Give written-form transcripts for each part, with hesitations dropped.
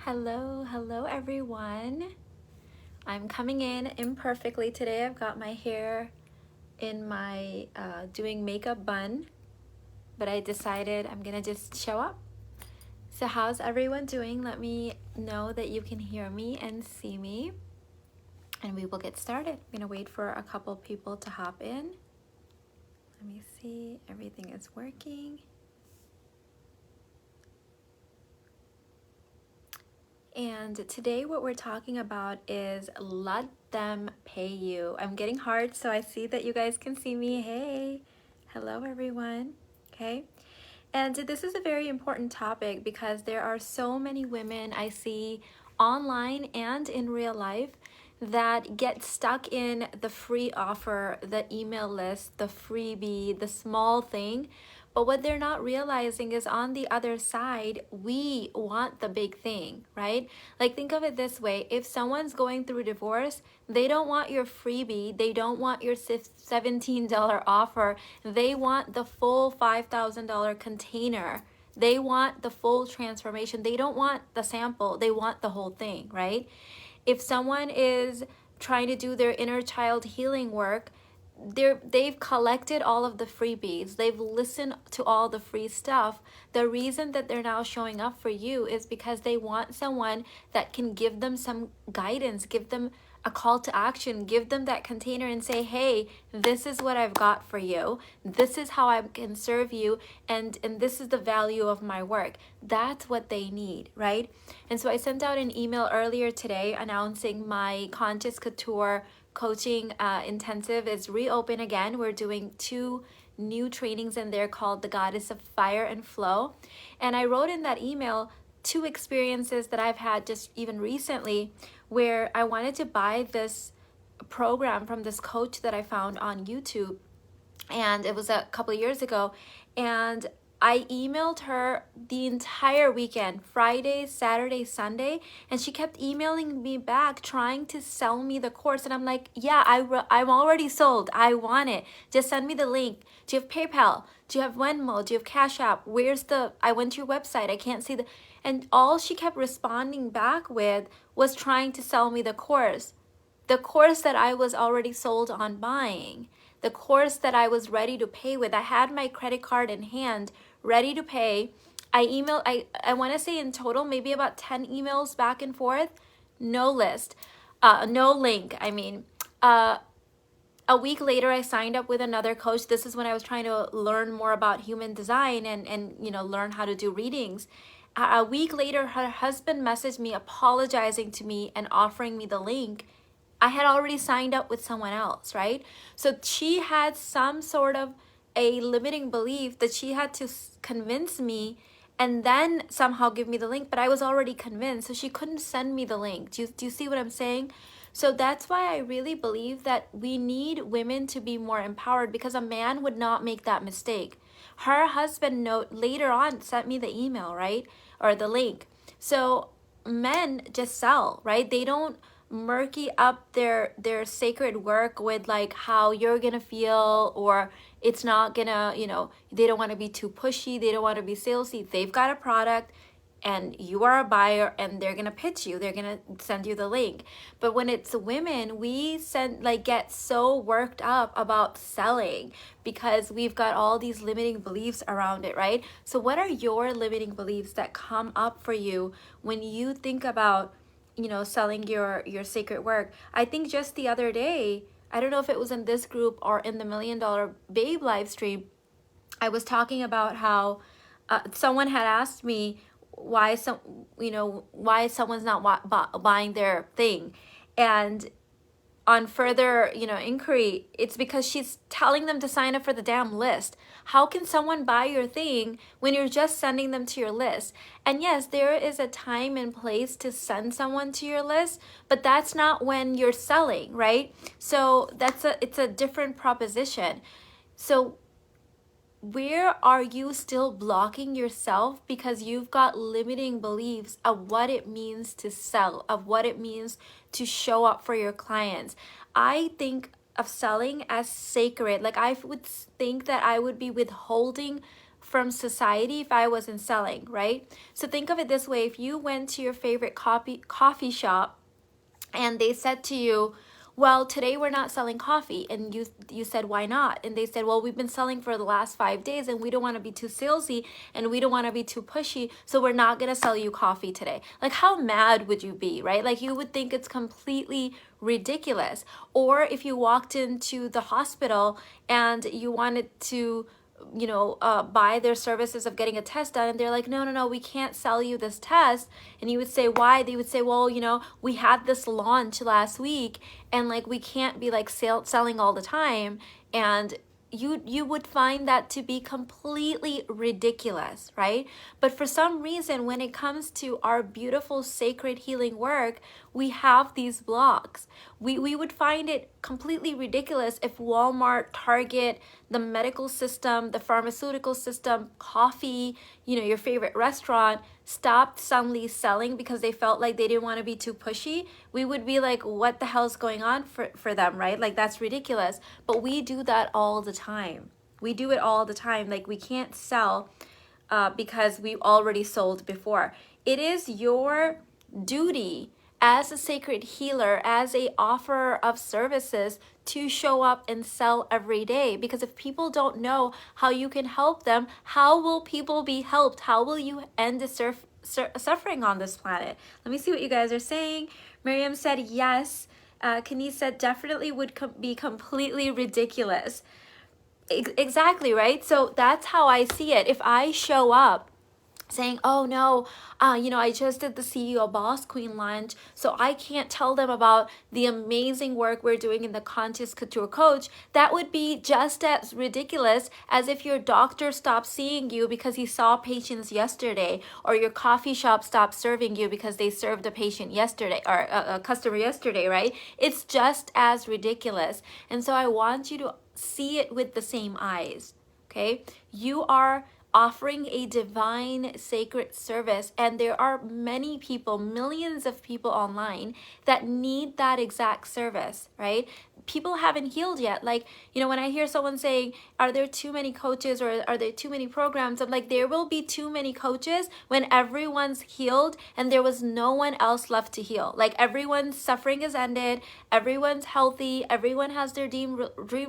Hello everyone. I'm coming in imperfectly today. I've got my hair in my doing makeup bun, but I decided I'm gonna just show up. So how's everyone doing? Let me know that you can hear me and see me, and we will get started. I'm gonna wait for a couple people to hop in. Let me see, everything is working. And today what we're talking about is let them pay you. I'm getting hearts, so I see that you guys can see me. Hey, hello everyone. Okay. And this is a very important topic because there are so many women I see online and in real life that get stuck in the free offer, the email list, the freebie, the small thing. But what they're not realizing is on the other side, we want the big thing, right? Like, think of it this way. If someone's going through divorce, they don't want your freebie. They don't want your $17 offer. They want the full $5,000 container. They want the full transformation. They don't want the sample. They want the whole thing, right? If someone is trying to do their inner child healing work, they've collected all of the freebies. They've listened to all the free stuff. The reason that they're now showing up for you is because they want someone that can give them some guidance, give them a call to action, give them that container and say, hey, this is what I've got for you. This is how I can serve you. And this is the value of my work. That's what they need, right? And so I sent out an email earlier today announcing my Conscious Couture coaching intensive is reopened again. We're doing 2 new trainings in there called the Goddess of Fire and Flow. And I wrote in that email 2 experiences that I've had just even recently where I wanted to buy this program from this coach that I found on YouTube, and it was a couple of years ago, and I emailed her the entire weekend, Friday, Saturday, Sunday, and she kept emailing me back trying to sell me the course. And I'm like, yeah, I'm already sold. I want it. Just send me the link. Do you have PayPal? Do you have Venmo? Do you have Cash App? I went to your website. I can't see the, and all she kept responding back with was trying to sell me the course that I was already sold on buying, the course that I was ready to pay with. I had my credit card in hand, ready to pay. I want to say in total, maybe about 10 emails back and forth, no no link. A week later, I signed up with another coach. This is when I was trying to learn more about human design and learn how to do readings. A week later, her husband messaged me apologizing to me and offering me the link. I had already signed up with someone else, right? So she had some sort of a limiting belief that she had to convince me and then somehow give me the link, but I was already convinced, so she couldn't send me the link. Do you see what I'm saying? So that's why I really believe that we need women to be more empowered, because a man would not make that mistake. Her husband later on sent me the email, right? Or the link. So men just sell, right? They don't murky up their sacred work with like how you're gonna feel, or it's not gonna, they don't want to be too pushy, they don't want to be salesy. They've got a product and you are a buyer, and they're gonna pitch you, they're gonna send you the link. But when it's women, we get so worked up about selling because we've got all these limiting beliefs around it, right? So what are your limiting beliefs that come up for you when you think about selling your sacred work? I think just the other day, I don't know if it was in this group or in the $1 Million Babe live stream, I was talking about how someone had asked me why someone's not buying their thing, and on further inquiry, it's because she's telling them to sign up for the damn list. How can someone buy your thing when you're just sending them to your list? And yes, there is a time and place to send someone to your list, but that's not when you're selling, right? So it's a different proposition. So where are you still blocking yourself because you've got limiting beliefs of what it means to sell, of what it means to show up for your clients? I think of selling as sacred. Like, I would think that I would be withholding from society if I wasn't selling, right? So think of it this way. If you went to your favorite coffee shop and they said to you, well, today we're not selling coffee, and you said, why not? And they said, well, we've been selling for the last 5 days and we don't want to be too salesy and we don't want to be too pushy, so we're not going to sell you coffee today. Like, how mad would you be, right? Like, you would think it's completely ridiculous. Or if you walked into the hospital and you wanted to buy their services of getting a test done, and they're like, no, we can't sell you this test. And you would say, why? They would say, well, we had this launch last week and like we can't be like selling all the time. And you would find that to be completely ridiculous, right? But for some reason, when it comes to our beautiful sacred healing work, we have these blocks. We would find it completely ridiculous if Walmart, Target, the medical system, the pharmaceutical system, coffee, your favorite restaurant stopped suddenly selling because they felt like they didn't want to be too pushy. We would be like, what the hell's going on for them, right? Like, that's ridiculous. But we do that all the time. We do it all the time. Like, we can't sell because we already sold before. It is your duty as a sacred healer, as a offerer of services, to show up and sell every day. Because if people don't know how you can help them, how will people be helped? How will you end the suffering on this planet? Let me see what you guys are saying. Miriam said yes. Kenise said definitely would be completely ridiculous. Exactly, right? So that's how I see it. If I show up saying, oh no, I just did the CEO Boss Queen launch, so I can't tell them about the amazing work we're doing in the Conscious Couture Coach, that would be just as ridiculous as if your doctor stopped seeing you because he saw patients yesterday, or your coffee shop stopped serving you because they served a patient yesterday, or a customer yesterday, right? It's just as ridiculous. And so I want you to see it with the same eyes, okay? You are offering a divine sacred service, and there are many people, millions of people online that need that exact service, right? People haven't healed yet. Like, when I hear someone saying, are there too many coaches or are there too many programs? I'm like, there will be too many coaches when everyone's healed and there was no one else left to heal. Like, everyone's suffering is ended, everyone's healthy, everyone has their dream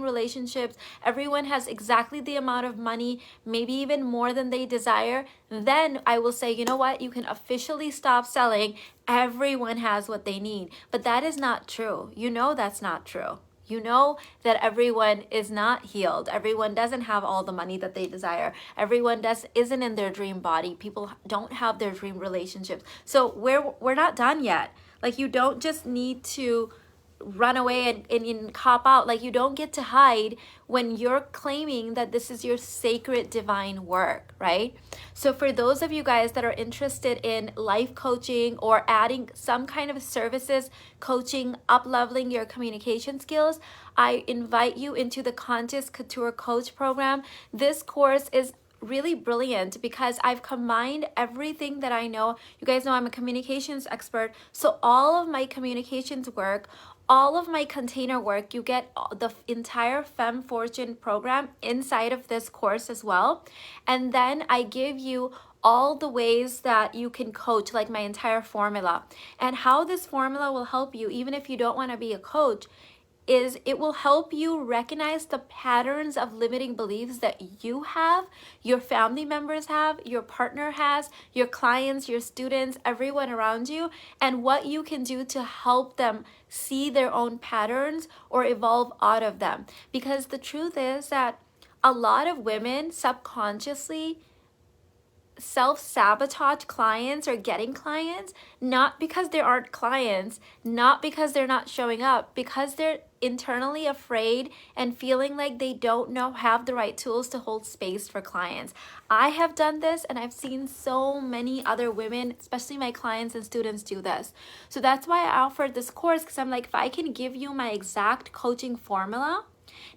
relationships, everyone has exactly the amount of money, maybe even more than they desire. Then I will say, you know what? You can officially stop selling. Everyone has what they need. But that is not true. That's not true. That everyone is not healed. Everyone doesn't have all the money that they desire. Everyone isn't in their dream body. People don't have their dream relationships. So we're not done yet. Like, you don't just need to run away and cop out. Like, you don't get to hide when you're claiming that this is your sacred divine work, right? So for those of you guys that are interested in life coaching or adding some kind of services, coaching, up-leveling your communication skills, I invite you into the Conscious Couture Coach program. This course is really brilliant because I've combined everything that I know. You guys know I'm a communications expert, so all of my communications work, all of my container work, you get the entire Femme Fortune program inside of this course as well. And then I give you all the ways that you can coach, like my entire formula. And how this formula will help you, even if you don't want to be a coach, is it will help you recognize the patterns of limiting beliefs that you have, your family members have, your partner has, your clients, your students, everyone around you, and what you can do to help them see their own patterns or evolve out of them. Because the truth is that a lot of women subconsciously self-sabotage clients or getting clients, not because there aren't clients, not because they're not showing up, because they're internally afraid and feeling like they don't have the right tools to hold space for clients. I have done this, and I've seen so many other women, especially my clients and students, do this. So that's why I offered this course, because I'm like, if I can give you my exact coaching formula,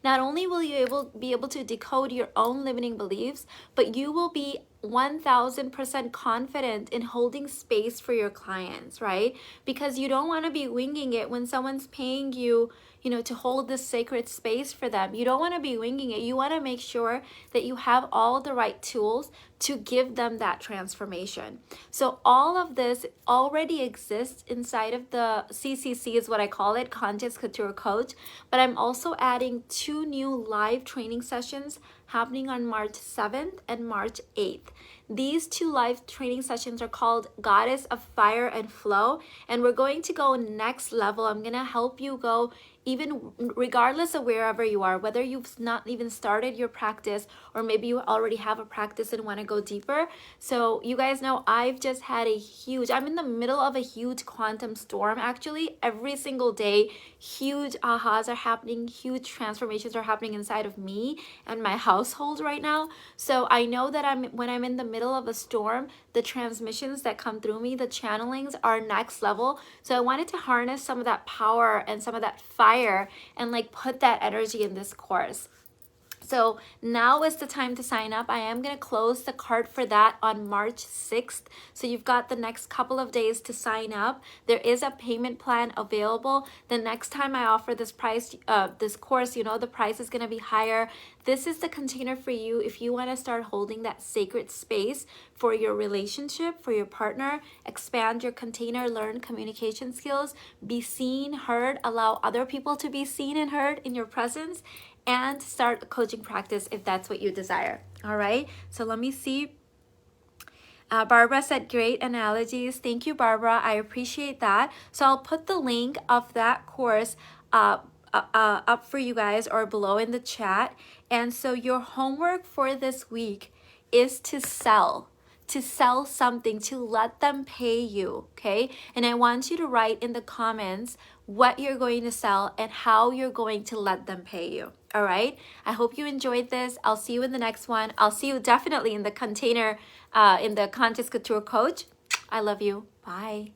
not only will you be able to decode your own limiting beliefs, but you will be 1000% confident in holding space for your clients, right? Because you don't want to be winging it when someone's paying you, to hold this sacred space for them. You don't want to be winging it. You want to make sure that you have all the right tools to give them that transformation. So all of this already exists inside of the CCC, is what I call it, Conscious Couture Coach. But I'm also adding 2 new live training sessions happening on March 7th and March 8th. These 2 live training sessions are called Goddess of Fire and Flow, and we're going to go next level. I'm going to help you go even regardless of wherever you are, whether you've not even started your practice or maybe you already have a practice and want to go deeper. So you guys know I've just had I'm in the middle of a huge quantum storm actually. Every single day, huge ahas are happening, huge transformations are happening inside of me and my household right now. So I know that when I'm in the middle of a storm, the transmissions that come through me, the channelings are next level. So I wanted to harness some of that power and some of that fire and like put that energy in this course. So now is the time to sign up. I am going to close the cart for that on March 6th. So you've got the next couple of days to sign up. There is a payment plan available. The next time I offer this price, this course, the price is going to be higher. This is the container for you if you want to start holding that sacred space for your relationship, for your partner, expand your container, learn communication skills, be seen, heard, allow other people to be seen and heard in your presence, and start a coaching practice if that's what you desire. All right, so let me see. Barbara said great analogies. Thank you, Barbara. I appreciate that. So I'll put the link of that course up for you guys or below in the chat. And so your homework for this week is to sell something, to let them pay you, okay? And I want you to write in the comments what you're going to sell and how you're going to let them pay you, all right? I hope you enjoyed this. I'll see you in the next one. I'll see you definitely in the container, in the Conscious Couture Coach. I love you. Bye.